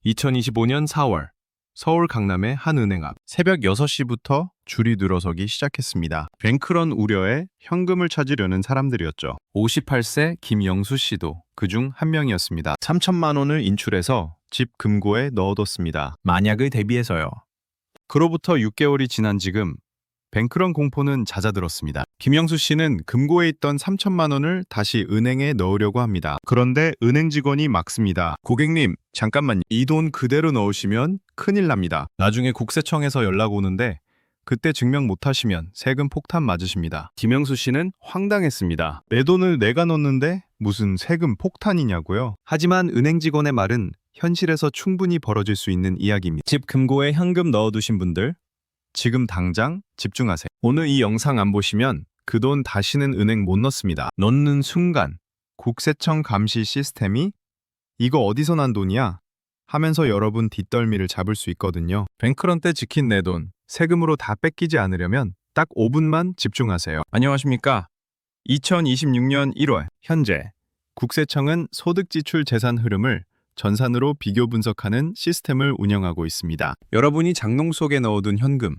2025년 4월 서울 강남의 한 은행 앞 새벽 6시부터 줄이 늘어서기 시작했습니다. 뱅크런 우려에 현금을 찾으려는 사람들이었죠. 58세 김영수 씨도 그중 한 명이었습니다. 3천만 원을 인출해서 집 금고에 넣어뒀습니다. 만약을 대비해서요. 그로부터 6개월이 지난 지금 뱅크런 공포는 잦아들었습니다. 김영수 씨는 금고에 있던 3천만 원을 다시 은행에 넣으려고 합니다. 그런데 은행 직원이 막습니다. 고객님, 잠깐만요. 이 돈 그대로 넣으시면 큰일 납니다. 나중에 국세청에서 연락 오는데 그때 증명 못하시면 세금 폭탄 맞으십니다. 김영수 씨는 황당했습니다. 내 돈을 내가 넣는데 무슨 세금 폭탄이냐고요? 하지만 은행 직원의 말은 현실에서 충분히 벌어질 수 있는 이야기입니다. 집 금고에 현금 넣어두신 분들, 지금 당장 집중하세요. 오늘 이 영상 안 보시면 그 돈 다시는 은행 못 넣습니다. 넣는 순간 국세청 감시 시스템이 이거 어디서 난 돈이야? 하면서 여러분 뒷덜미를 잡을 수 있거든요. 뱅크런 때 지킨 내 돈, 세금으로 다 뺏기지 않으려면 딱 5분만 집중하세요. 안녕하십니까? 2026년 1월 현재 국세청은 소득지출 재산 흐름을 전산으로 비교 분석하는 시스템을 운영하고 있습니다. 여러분이 장롱 속에 넣어둔 현금,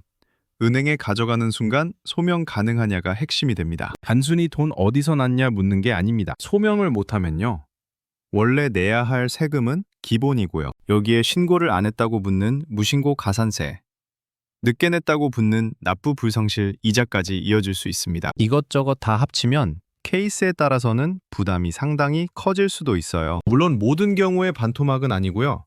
은행에 가져가는 순간 소명 가능하냐가 핵심이 됩니다. 단순히 돈 어디서 났냐 묻는 게 아닙니다. 소명을 못하면요, 원래 내야 할 세금은 기본이고요. 여기에 신고를 안 했다고 붙는 무신고 가산세, 늦게 냈다고 붙는 납부 불성실 이자까지 이어질 수 있습니다. 이것저것 다 합치면 케이스에 따라서는 부담이 상당히 커질 수도 있어요. 물론 모든 경우에 반토막은 아니고요.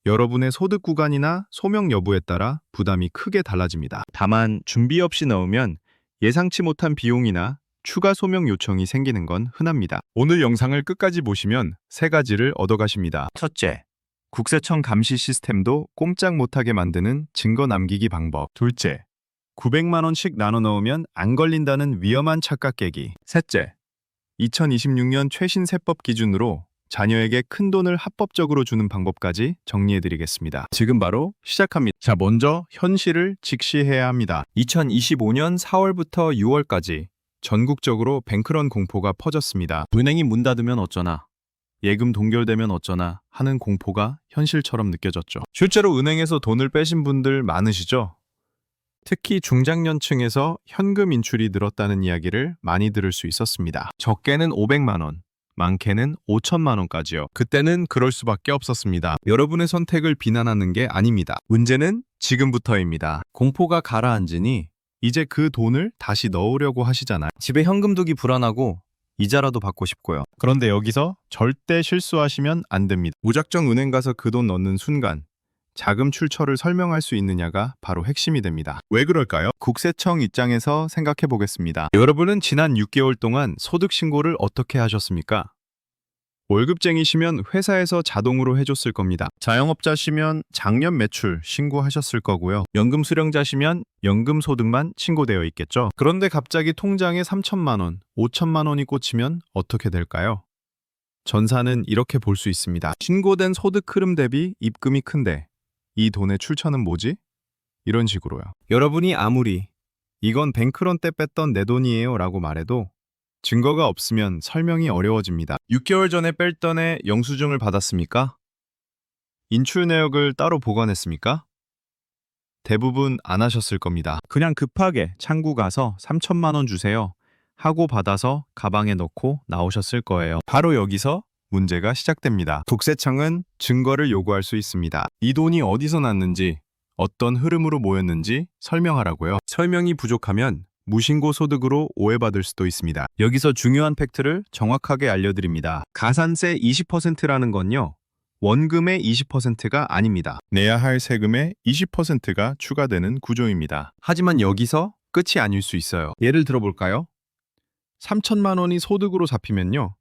여러분의 소득 구간이나 소명 여부에 따라 부담이 크게 달라집니다. 다만 준비 없이 넣으면 예상치 못한 비용이나 추가 소명 요청이 생기는 건 흔합니다. 오늘 영상을 끝까지 보시면 세 가지를 얻어가십니다. 첫째, 국세청 감시 시스템도 꼼짝 못하게 만드는 증거 남기기 방법. 둘째, 900만 원씩 나눠 넣으면 안 걸린다는 위험한 착각 깨기. 셋째, 2026년 최신 세법 기준으로 자녀에게 큰 돈을 합법적으로 주는 방법까지 정리해드리겠습니다. 지금 바로 시작합니다. 자, 먼저 현실을 직시해야 합니다. 2025년 4월부터 6월까지 전국적으로 뱅크런 공포가 퍼졌습니다. 은행이 문 닫으면 어쩌나, 예금 동결되면 어쩌나 하는 공포가 현실처럼 느껴졌죠. 실제로 은행에서 돈을 빼신 분들 많으시죠? 특히 중장년층에서 현금 인출이 늘었다는 이야기를 많이 들을 수 있었습니다. 적게는 500만 원, 많게는 5천만 원까지요. 그때는 그럴 수밖에 없었습니다. 여러분의 선택을 비난하는 게 아닙니다. 문제는 지금부터입니다. 공포가 가라앉으니 이제 그 돈을 다시 넣으려고 하시잖아요. 집에 현금 두기 불안하고 이자라도 받고 싶고요. 그런데 여기서 절대 실수하시면 안 됩니다. 무작정 은행 가서 그 돈 넣는 순간 자금 출처를 설명할 수 있느냐가 바로 핵심이 됩니다. 왜 그럴까요? 국세청 입장에서 생각해 보겠습니다. 여러분은 지난 6개월 동안 소득 신고를 어떻게 하셨습니까? 월급쟁이시면 회사에서 자동으로 해줬을 겁니다. 자영업자시면 작년 매출 신고하셨을 거고요. 연금 수령자시면 연금 소득만 신고되어 있겠죠. 그런데 갑자기 통장에 3천만 원, 5천만 원이 꽂히면 어떻게 될까요? 전사는 이렇게 볼 수 있습니다. 신고된 소득 흐름 대비 입금이 큰데 이 돈의 출처는 뭐지? 이런 식으로요. 여러분이 아무리 이건 뱅크런 때 뺐던 내 돈이에요 라고 말해도 증거가 없으면 설명이 어려워집니다. 6개월 전에 뺄 돈의 영수증을 받았습니까? 인출 내역을 따로 보관했습니까? 대부분 안 하셨을 겁니다. 그냥 급하게 창구 가서 3천만 원 주세요 하고 받아서 가방에 넣고 나오셨을 거예요. 바로 여기서 문제가 시작됩니다. 국세청은 증거를 요구할 수 있습니다. 이 돈이 어디서 났는지, 어떤 흐름으로 모였는지 설명하라고요. 설명이 부족하면 무신고 소득으로 오해받을 수도 있습니다. 여기서 중요한 팩트를 정확하게 알려드립니다. 가산세 20%라는 건요, 원금의 20%가 아닙니다. 내야 할 세금의 20%가 추가되는 구조입니다. 하지만 여기서 끝이 아닐 수 있어요. 예를 들어볼까요? 3천만 원이 소득으로 잡히면요,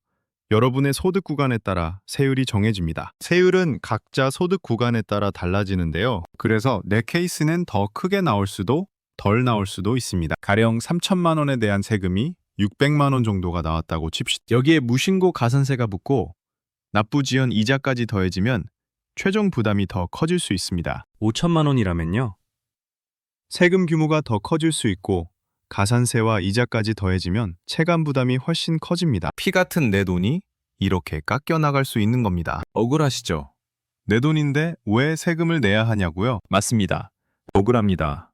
여러분의 소득 구간에 따라 세율이 정해집니다. 세율은 각자 소득 구간에 따라 달라지는데요. 그래서 내 케이스는 더 크게 나올 수도 덜 나올 수도 있습니다. 가령 3천만 원에 대한 세금이 600만 원 정도가 나왔다고 칩시다. 여기에 무신고 가산세가 붙고 납부지연 이자까지 더해지면 최종 부담이 더 커질 수 있습니다. 5천만 원이라면요, 세금 규모가 더 커질 수 있고 가산세와 이자까지 더해지면 체감 부담이 훨씬 커집니다. 피 같은 내 돈이 이렇게 깎여 나갈 수 있는 겁니다. 억울하시죠? 내 돈인데 왜 세금을 내야 하냐고요? 맞습니다. 억울합니다.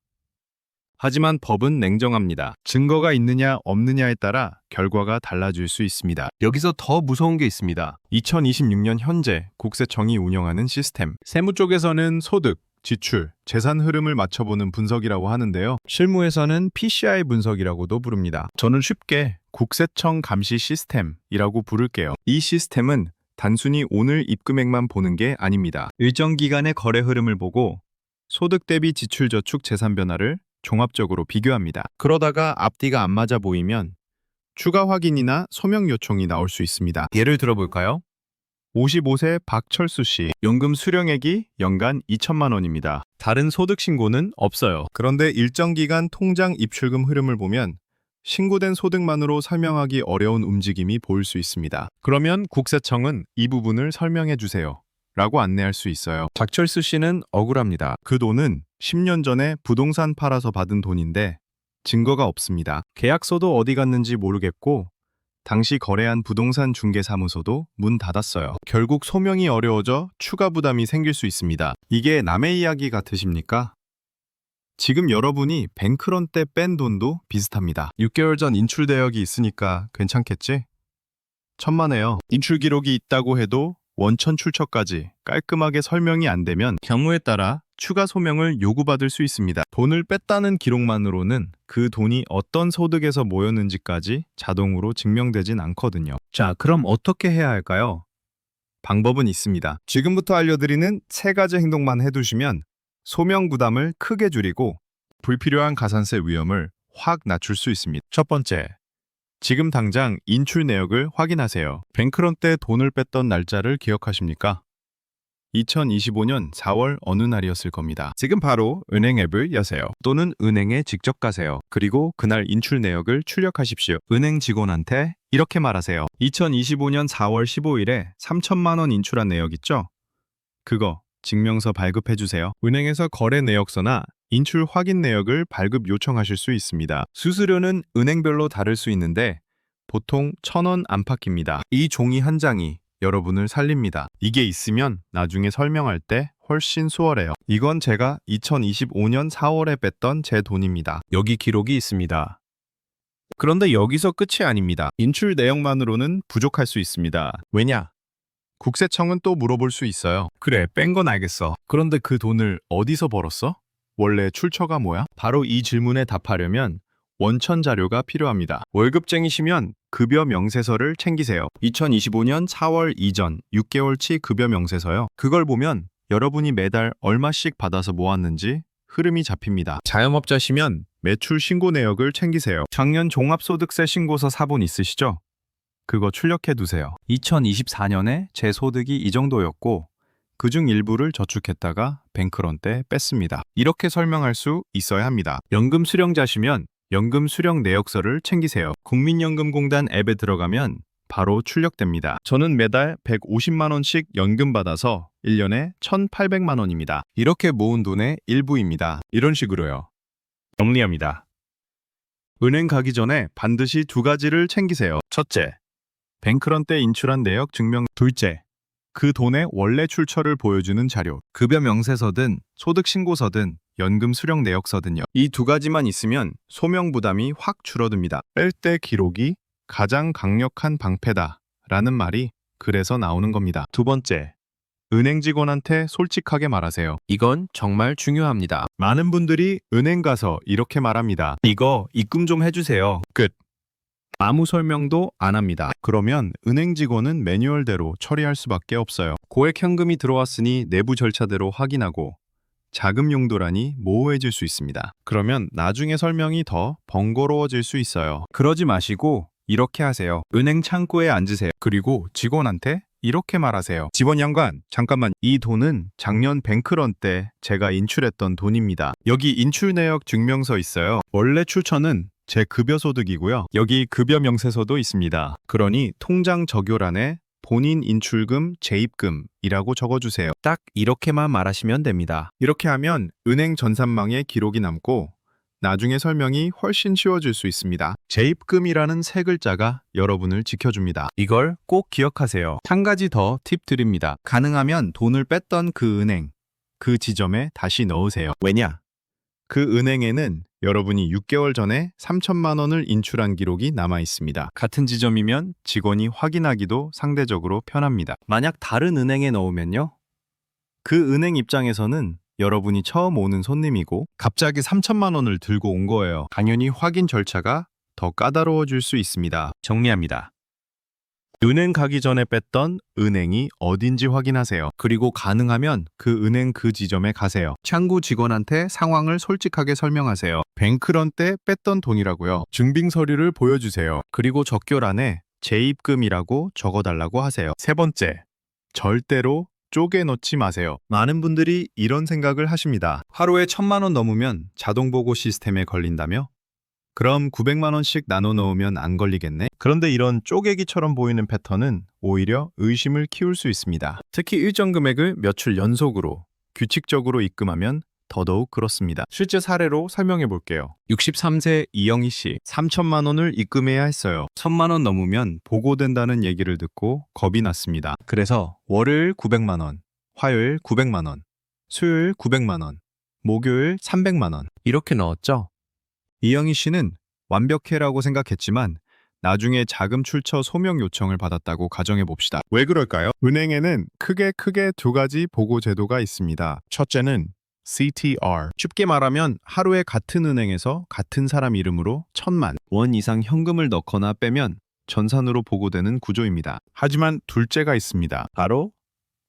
하지만 법은 냉정합니다. 증거가 있느냐 없느냐에 따라 결과가 달라질 수 있습니다. 여기서 더 무서운 게 있습니다. 2026년 현재 국세청이 운영하는 시스템. 세무 쪽에서는 소득, 지출, 재산 흐름을 맞춰보는 분석이라고 하는데요. 실무에서는 PCI 분석이라고도 부릅니다. 저는 쉽게 국세청 감시 시스템이라고 부를게요. 이 시스템은 단순히 오늘 입금액만 보는 게 아닙니다. 일정 기간의 거래 흐름을 보고 소득 대비 지출 저축 재산 변화를 종합적으로 비교합니다. 그러다가 앞뒤가 안 맞아 보이면 추가 확인이나 소명 요청이 나올 수 있습니다. 예를 들어볼까요? 55세 박철수 씨, 연금 수령액이 연간 2천만 원입니다. 다른 소득 신고는 없어요. 그런데 일정 기간 통장 입출금 흐름을 보면 신고된 소득만으로 설명하기 어려운 움직임이 보일 수 있습니다. 그러면 국세청은 이 부분을 설명해 주세요 라고 안내할 수 있어요. 박철수 씨는 억울합니다. 그 돈은 10년 전에 부동산 팔아서 받은 돈인데 증거가 없습니다. 계약서도 어디 갔는지 모르겠고 당시 거래한 부동산 중개사무소도 문 닫았어요. 결국 소명이 어려워져 추가 부담이 생길 수 있습니다. 이게 남의 이야기 같으십니까? 지금 여러분이 뱅크런 때 뺀 돈도 비슷합니다. 6개월 전 인출 내역이 있으니까 괜찮겠지? 천만에요. 인출 기록이 있다고 해도 원천 출처까지 깔끔하게 설명이 안 되면 경우에 따라 추가 소명을 요구받을 수 있습니다. 돈을 뺐다는 기록만으로는 그 돈이 어떤 소득에서 모였는지까지 자동으로 증명되진 않거든요. 자, 그럼 어떻게 해야 할까요? 방법은 있습니다. 지금부터 알려드리는 3가지 행동만 해두시면 소명 부담을 크게 줄이고 불필요한 가산세 위험을 확 낮출 수 있습니다. 첫 번째, 지금 당장 인출 내역을 확인하세요. 뱅크런 때 돈을 뺐던 날짜를 기억하십니까? 2025년 4월 어느 날이었을 겁니다. 지금 바로 은행 앱을 여세요. 또는 은행에 직접 가세요. 그리고 그날 인출 내역을 출력하십시오. 은행 직원한테 이렇게 말하세요. 2025년 4월 15일에 3천만 원 인출한 내역 있죠? 그거 증명서 발급해주세요. 은행에서 거래 내역서나 인출 확인 내역을 발급 요청하실 수 있습니다. 수수료는 은행별로 다를 수 있는데 보통 1,000원 안팎입니다. 이 종이 한 장이 여러분을 살립니다. 이게 있으면 나중에 설명할 때 훨씬 수월해요. 이건 제가 2025년 4월에 뺐던 제 돈입니다. 여기 기록이 있습니다. 그런데 여기서 끝이 아닙니다. 인출 내역만으로는 부족할 수 있습니다. 왜냐? 국세청은 또 물어볼 수 있어요. 그래, 뺀 건 알겠어. 그런데 그 돈을 어디서 벌었어? 원래 출처가 뭐야? 바로 이 질문에 답하려면 원천 자료가 필요합니다. 월급쟁이시면 급여 명세서를 챙기세요. 2025년 4월 이전 6개월치 급여 명세서요. 그걸 보면 여러분이 매달 얼마씩 받아서 모았는지 흐름이 잡힙니다. 자영업자시면 매출 신고 내역을 챙기세요. 작년 종합소득세 신고서 사본 있으시죠? 그거 출력해 두세요. 2024년에 제 소득이 이 정도였고 그중 일부를 저축했다가 뱅크런 때 뺐습니다. 이렇게 설명할 수 있어야 합니다. 연금 수령자시면 연금 수령 내역서를 챙기세요. 국민연금공단 앱에 들어가면 바로 출력됩니다. 저는 매달 150만 원씩 연금 받아서 1년에 1,800만 원입니다. 이렇게 모은 돈의 일부입니다. 이런 식으로요. 정리합니다. 은행 가기 전에 반드시 2가지를 챙기세요. 첫째, 뱅크런 때 인출한 내역 증명. 둘째, 그 돈의 원래 출처를 보여주는 자료. 급여 명세서든 소득 신고서든 연금 수령 내역서든요. 이 2가지만 있으면 소명 부담이 확 줄어듭니다. 뺄 때 기록이 가장 강력한 방패다 라는 말이 그래서 나오는 겁니다. 두 번째, 은행 직원한테 솔직하게 말하세요. 이건 정말 중요합니다. 많은 분들이 은행 가서 이렇게 말합니다. 이거 입금 좀 해주세요. 끝. 아무 설명도 안 합니다. 그러면 은행 직원은 매뉴얼대로 처리할 수밖에 없어요. 고액 현금이 들어왔으니 내부 절차대로 확인하고 자금 용도란이 모호해질 수 있습니다. 그러면 나중에 설명이 더 번거로워질 수 있어요. 그러지 마시고 이렇게 하세요. 은행 창구에 앉으세요. 그리고 직원한테 이렇게 말하세요. 직원 양반, 잠깐만. 이 돈은 작년 뱅크런 때 제가 인출했던 돈입니다. 여기 인출 내역 증명서 있어요. 원래 출처는 제 급여 소득이고요. 여기 급여 명세서도 있습니다. 그러니 통장 적요란에 본인 인출금, 재입금이라고 적어주세요. 딱 이렇게만 말하시면 됩니다. 이렇게 하면 은행 전산망에 기록이 남고 나중에 설명이 훨씬 쉬워질 수 있습니다. 재입금이라는 세 글자가 여러분을 지켜줍니다. 이걸 꼭 기억하세요. 한 가지 더 팁 드립니다. 가능하면 돈을 뺐던 그 은행, 그 지점에 다시 넣으세요. 왜냐? 그 은행에는 여러분이 6개월 전에 3천만 원을 인출한 기록이 남아 있습니다. 같은 지점이면 직원이 확인하기도 상대적으로 편합니다. 만약 다른 은행에 넣으면요? 그 은행 입장에서는 여러분이 처음 오는 손님이고 갑자기 3천만 원을 들고 온 거예요. 당연히 확인 절차가 더 까다로워질 수 있습니다. 정리합니다. 은행 가기 전에 뺐던 은행이 어딘지 확인하세요. 그리고 가능하면 그 은행 그 지점에 가세요. 창구 직원한테 상황을 솔직하게 설명하세요. 뱅크런 때 뺐던 돈이라고요. 증빙 서류를 보여주세요. 그리고 적결안에 재입금이라고 적어달라고 하세요. 세 번째, 절대로 쪼개 넣지 마세요. 많은 분들이 이런 생각을 하십니다. 하루에 1,000만 원 넘으면 자동 보고 시스템에 걸린다며? 그럼 900만 원씩 나눠 넣으면 안 걸리겠네? 그런데 이런 쪼개기처럼 보이는 패턴은 오히려 의심을 키울 수 있습니다. 특히 일정 금액을 며칠 연속으로 규칙적으로 입금하면 더더욱 그렇습니다. 실제 사례로 설명해 볼게요. 63세 이영희 씨, 3천만 원을 입금해야 했어요. 1,000만 원 넘으면 보고된다는 얘기를 듣고 겁이 났습니다. 그래서 월요일 900만 원, 화요일 900만 원, 수요일 900만 원, 목요일 300만 원 이렇게 넣었죠. 이영희 씨는 완벽해라고 생각했지만 나중에 자금 출처 소명 요청을 받았다고 가정해 봅시다. 왜 그럴까요? 은행에는 크게 두 가지 보고 제도가 있습니다. 첫째는 CTR. 쉽게 말하면 하루에 같은 은행에서 같은 사람 이름으로 1,000만 원 이상 현금을 넣거나 빼면 전산으로 보고되는 구조입니다. 하지만 둘째가 있습니다. 바로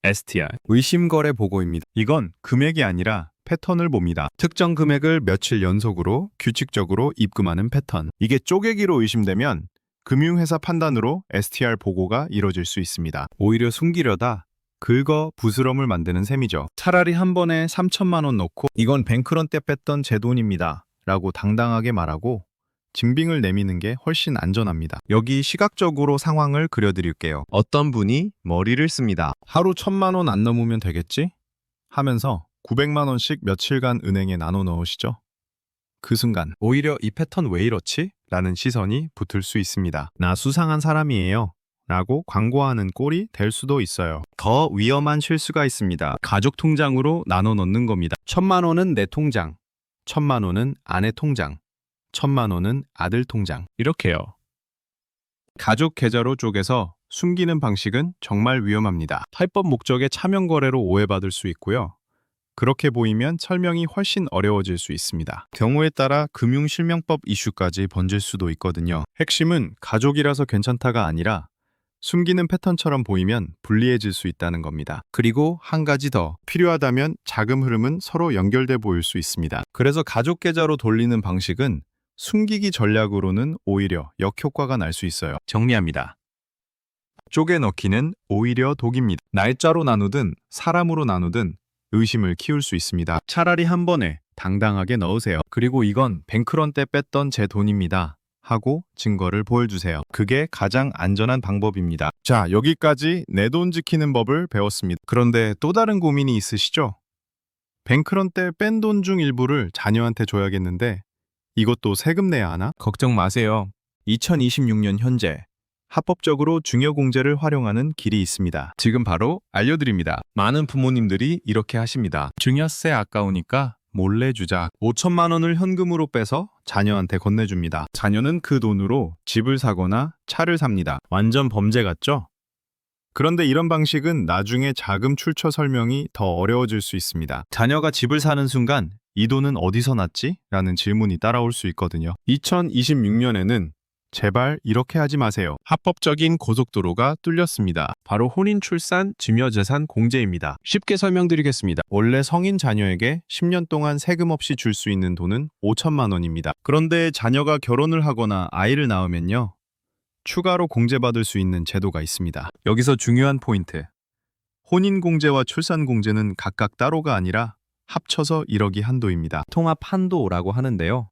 STR. 의심거래 보고입니다. 이건 금액이 아니라 패턴을 봅니다. 특정 금액을 며칠 연속으로 규칙적으로 입금하는 패턴. 이게 쪼개기로 의심되면 금융회사 판단으로 STR 보고가 이뤄질 수 있습니다. 오히려 숨기려다 긁어 부스럼을 만드는 셈이죠. 차라리 한 번에 3천만 원 넣고 이건 뱅크런 때 뺐던 제 돈입니다 라고 당당하게 말하고 증빙을 내미는 게 훨씬 안전합니다. 여기 시각적으로 상황을 그려드릴게요. 어떤 분이 머리를 씁니다. 하루 1,000만 원 안 넘으면 되겠지? 하면서 900만 원씩 며칠간 은행에 나눠 넣으시죠. 그 순간 오히려 이 패턴 왜 이렇지? 라는 시선이 붙을 수 있습니다. 나 수상한 사람이에요 라고 광고하는 꼴이 될 수도 있어요. 더 위험한 실수가 있습니다. 가족 통장으로 나눠 넣는 겁니다. 1,000만 원은 내 통장, 1,000만 원은 아내 통장, 1,000만 원은 아들 통장. 이렇게요. 가족 계좌로 쪼개서 숨기는 방식은 정말 위험합니다. 탈법 목적의 차명 거래로 오해받을 수 있고요. 그렇게 보이면 설명이 훨씬 어려워질 수 있습니다. 경우에 따라 금융실명법 이슈까지 번질 수도 있거든요. 핵심은 가족이라서 괜찮다가 아니라 숨기는 패턴처럼 보이면 불리해질 수 있다는 겁니다. 그리고 한 가지 더, 필요하다면 자금 흐름은 서로 연결돼 보일 수 있습니다. 그래서 가족 계좌로 돌리는 방식은 숨기기 전략으로는 오히려 역효과가 날 수 있어요. 정리합니다. 쪼개 넣기는 오히려 독입니다. 날짜로 나누든 사람으로 나누든 의심을 키울 수 있습니다. 차라리 한 번에 당당하게 넣으세요. 그리고 이건 뱅크런 때 뺐던 제 돈입니다 하고 증거를 보여주세요. 그게 가장 안전한 방법입니다. 자, 여기까지 내 돈 지키는 법을 배웠습니다. 그런데 또 다른 고민이 있으시죠? 뱅크런 때 뺀 돈 중 일부를 자녀한테 줘야겠는데 이것도 세금 내야 하나? 걱정 마세요. 2026년 현재 합법적으로 증여공제를 활용하는 길이 있습니다. 지금 바로 알려드립니다. 많은 부모님들이 이렇게 하십니다. 증여세 아까우니까 몰래 주자. 5천만 원을 현금으로 빼서 자녀한테 건네줍니다. 자녀는 그 돈으로 집을 사거나 차를 삽니다. 완전 범죄 같죠? 그런데 이런 방식은 나중에 자금 출처 설명이 더 어려워질 수 있습니다. 자녀가 집을 사는 순간 이 돈은 어디서 났지? 라는 질문이 따라올 수 있거든요. 2026년에는 제발 이렇게 하지 마세요. 합법적인 고속도로가 뚫렸습니다. 바로 혼인출산 증여재산 공제입니다. 쉽게 설명드리겠습니다. 원래 성인 자녀에게 10년 동안 세금 없이 줄 수 있는 돈은 5천만 원입니다. 그런데 자녀가 결혼을 하거나 아이를 낳으면요. 추가로 공제받을 수 있는 제도가 있습니다. 여기서 중요한 포인트. 혼인공제와 출산공제는 각각 따로가 아니라 합쳐서 1억이 한도입니다. 통합 한도라고 하는데요.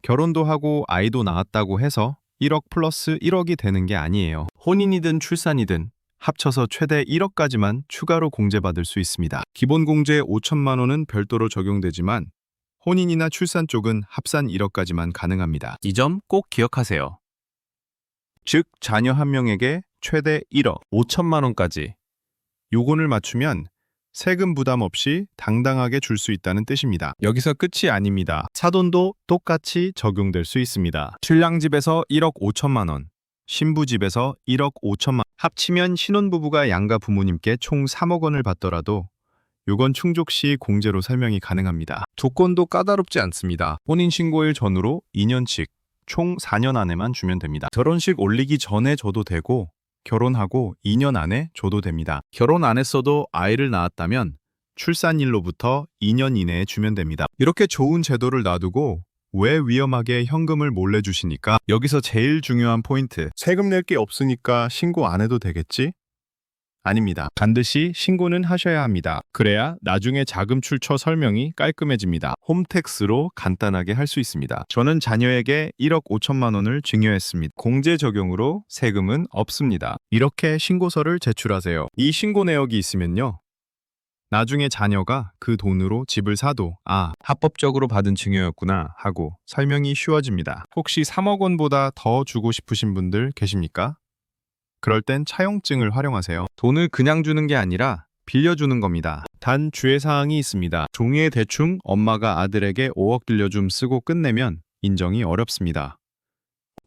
결혼도 하고 아이도 낳았다고 해서 1억 플러스 1억이 되는 게 아니에요. 혼인이든 출산이든 합쳐서 최대 1억까지만 추가로 공제받을 수 있습니다. 기본 공제 5천만 원은 별도로 적용되지만 혼인이나 출산 쪽은 합산 1억까지만 가능합니다. 이 점 꼭 기억하세요. 즉, 자녀 한 명에게 최대 1억 5천만 원까지 요건을 맞추면 세금 부담 없이 당당하게 줄 수 있다는 뜻입니다. 여기서 끝이 아닙니다. 사돈도 똑같이 적용될 수 있습니다. 신랑 집에서 1억 5천만 원, 신부 집에서 1억 5천만 원, 합치면 신혼부부가 양가 부모님께 총 3억 원을 받더라도 요건 충족 시 공제로 설명이 가능합니다. 조건도 까다롭지 않습니다. 혼인신고일 전후로 2년씩 총 4년 안에만 주면 됩니다. 결혼식 올리기 전에 줘도 되고 결혼하고 2년 안에 줘도 됩니다. 결혼 안 했어도 아이를 낳았다면 출산일로부터 2년 이내에 주면 됩니다. 이렇게 좋은 제도를 놔두고 왜 위험하게 현금을 몰래 주시니까? 여기서 제일 중요한 포인트. 세금 낼 게 없으니까 신고 안 해도 되겠지? 아닙니다. 반드시 신고는 하셔야 합니다. 그래야 나중에 자금 출처 설명이 깔끔해집니다. 홈택스로 간단하게 할 수 있습니다. 저는 자녀에게 1억 5천만 원을 증여했습니다. 공제 적용으로 세금은 없습니다. 이렇게 신고서를 제출하세요. 이 신고 내역이 있으면요, 나중에 자녀가 그 돈으로 집을 사도 합법적으로 받은 증여였구나 하고 설명이 쉬워집니다. 혹시 3억 원보다 더 주고 싶으신 분들 계십니까? 그럴 땐 차용증을 활용하세요. 돈을 그냥 주는 게 아니라 빌려주는 겁니다. 단 주의사항이 있습니다. 종이에 대충 엄마가 아들에게 5억 빌려줌 쓰고 끝내면 인정이 어렵습니다.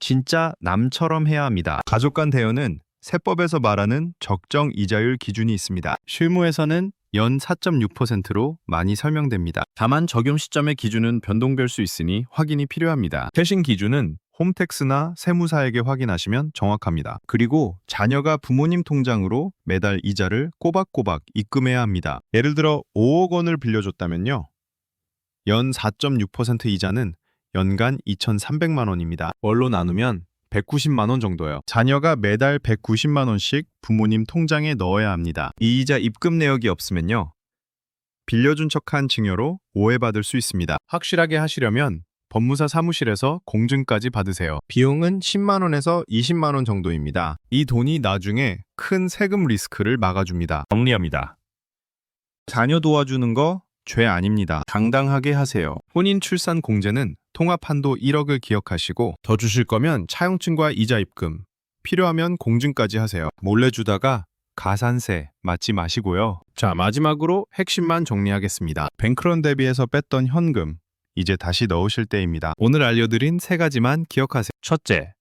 진짜 남처럼 해야 합니다. 가족 간 대여는 세법에서 말하는 적정 이자율 기준이 있습니다. 실무에서는 연 4.6%로 많이 설명됩니다. 다만 적용 시점의 기준은 변동될 수 있으니 확인이 필요합니다. 최신 기준은 홈택스나 세무사에게 확인하시면 정확합니다. 그리고 자녀가 부모님 통장으로 매달 이자를 꼬박꼬박 입금해야 합니다. 예를 들어 5억 원을 빌려줬다면요, 연 4.6% 이자는 연간 2,300만 원입니다. 월로 나누면 190만 원 정도요. 자녀가 매달 190만 원씩 부모님 통장에 넣어야 합니다. 이 이자 입금 내역이 없으면요, 빌려준 척한 증여로 오해받을 수 있습니다. 확실하게 하시려면 법무사 사무실에서 공증까지 받으세요. 비용은 10만 원에서 20만 원 정도입니다. 이 돈이 나중에 큰 세금 리스크를 막아줍니다. 정리합니다. 자녀 도와주는 거 죄 아닙니다. 당당하게 하세요. 혼인 출산 공제는 통합 한도 1억을 기억하시고 더 주실 거면 차용증과 이자 입금, 필요하면 공증까지 하세요. 몰래 주다가 가산세 맞지 마시고요. 자, 마지막으로 핵심만 정리하겠습니다. 뱅크런 대비해서 뺐던 현금, 이제 다시 넣으실 때입니다. 오늘 알려드린 3가지만 기억하세요. 첫째,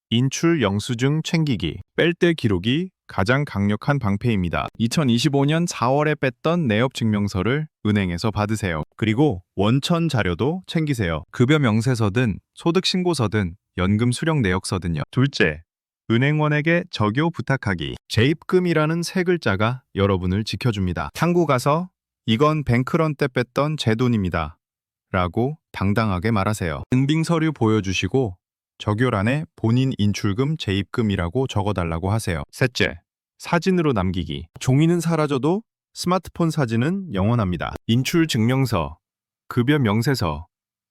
인출 영수증 챙기기. 뺄 때 기록이 가장 강력한 방패입니다. 2025년 4월에 뺐던 내역 증명서를 은행에서 받으세요. 그리고 원천 자료도 챙기세요. 급여 명세서든 소득 신고서든 연금 수령 내역서든요. 둘째, 은행원에게 적요 부탁하기. 재입금이라는 3글자가 여러분을 지켜줍니다. 탕구 가서 이건 뱅크런 때 뺐던 제 돈입니다 라고 당당하게 말하세요. 증빙 서류 보여주시고 적요란에 본인 인출금 재입금이라고 적어달라고 하세요. 셋째, 사진으로 남기기. 종이는 사라져도 스마트폰 사진은 영원합니다. 인출 증명서, 급여 명세서,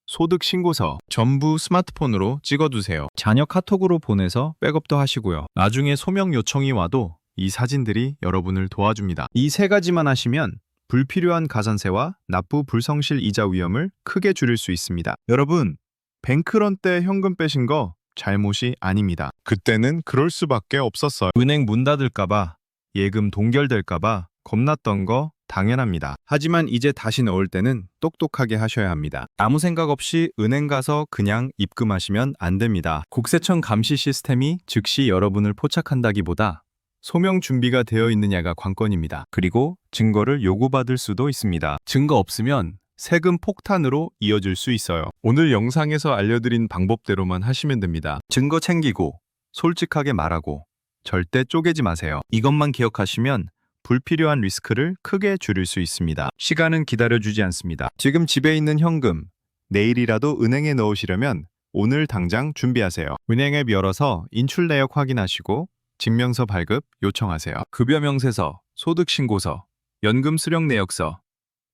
소득 신고서 전부 스마트폰으로 찍어두세요. 자녀 카톡으로 보내서 백업도 하시고요. 나중에 소명 요청이 와도 이 사진들이 여러분을 도와줍니다. 이 3가지만 하시면 불필요한 가산세와 납부 불성실 이자 위험을 크게 줄일 수 있습니다. 여러분, 뱅크런 때 현금 빼신 거 잘못이 아닙니다. 그때는 그럴 수밖에 없었어요. 은행 문 닫을까봐, 예금 동결될까봐 겁났던 거 당연합니다. 하지만 이제 다시 넣을 때는 똑똑하게 하셔야 합니다. 아무 생각 없이 은행 가서 그냥 입금하시면 안 됩니다. 국세청 감시 시스템이 즉시 여러분을 포착한다기보다 소명 준비가 되어 있느냐가 관건입니다. 그리고 증거를 요구받을 수도 있습니다. 증거 없으면 세금 폭탄으로 이어질 수 있어요. 오늘 영상에서 알려드린 방법대로만 하시면 됩니다. 증거 챙기고 솔직하게 말하고 절대 쪼개지 마세요. 이것만 기억하시면 불필요한 리스크를 크게 줄일 수 있습니다. 시간은 기다려주지 않습니다. 지금 집에 있는 현금, 내일이라도 은행에 넣으시려면 오늘 당장 준비하세요. 은행 앱 열어서 인출 내역 확인하시고 증명서 발급 요청하세요. 급여 명세서, 소득 신고서, 연금 수령 내역서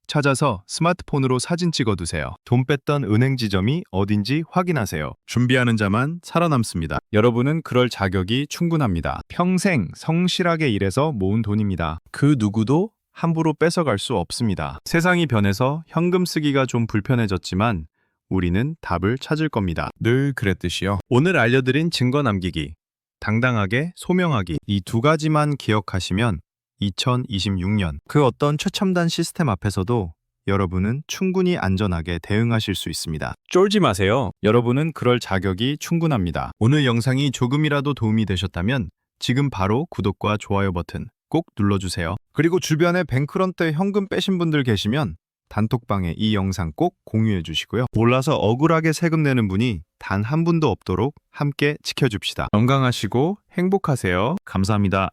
찾아서 스마트폰으로 사진 찍어두세요. 돈 뺐던 은행 지점이 어딘지 확인하세요. 준비하는 자만 살아남습니다. 여러분은 그럴 자격이 충분합니다. 평생 성실하게 일해서 모은 돈입니다. 그 누구도 함부로 뺏어갈 수 없습니다. 세상이 변해서 현금 쓰기가 좀 불편해졌지만 우리는 답을 찾을 겁니다. 늘 그랬듯이요. 오늘 알려드린 증거 남기기, 당당하게 소명하기, 이 두 가지만 기억하시면 2026년 그 어떤 최첨단 시스템 앞에서도 여러분은 충분히 안전하게 대응하실 수 있습니다. 쫄지 마세요. 여러분은 그럴 자격이 충분합니다. 오늘 영상이 조금이라도 도움이 되셨다면 지금 바로 구독과 좋아요 버튼 꼭 눌러주세요. 그리고 주변에 뱅크런 때 현금 빼신 분들 계시면 단톡방에 이 영상 꼭 공유해 주시고요. 몰라서 억울하게 세금 내는 분이 단 한 분도 없도록 함께 지켜줍시다. 건강하시고 행복하세요. 감사합니다.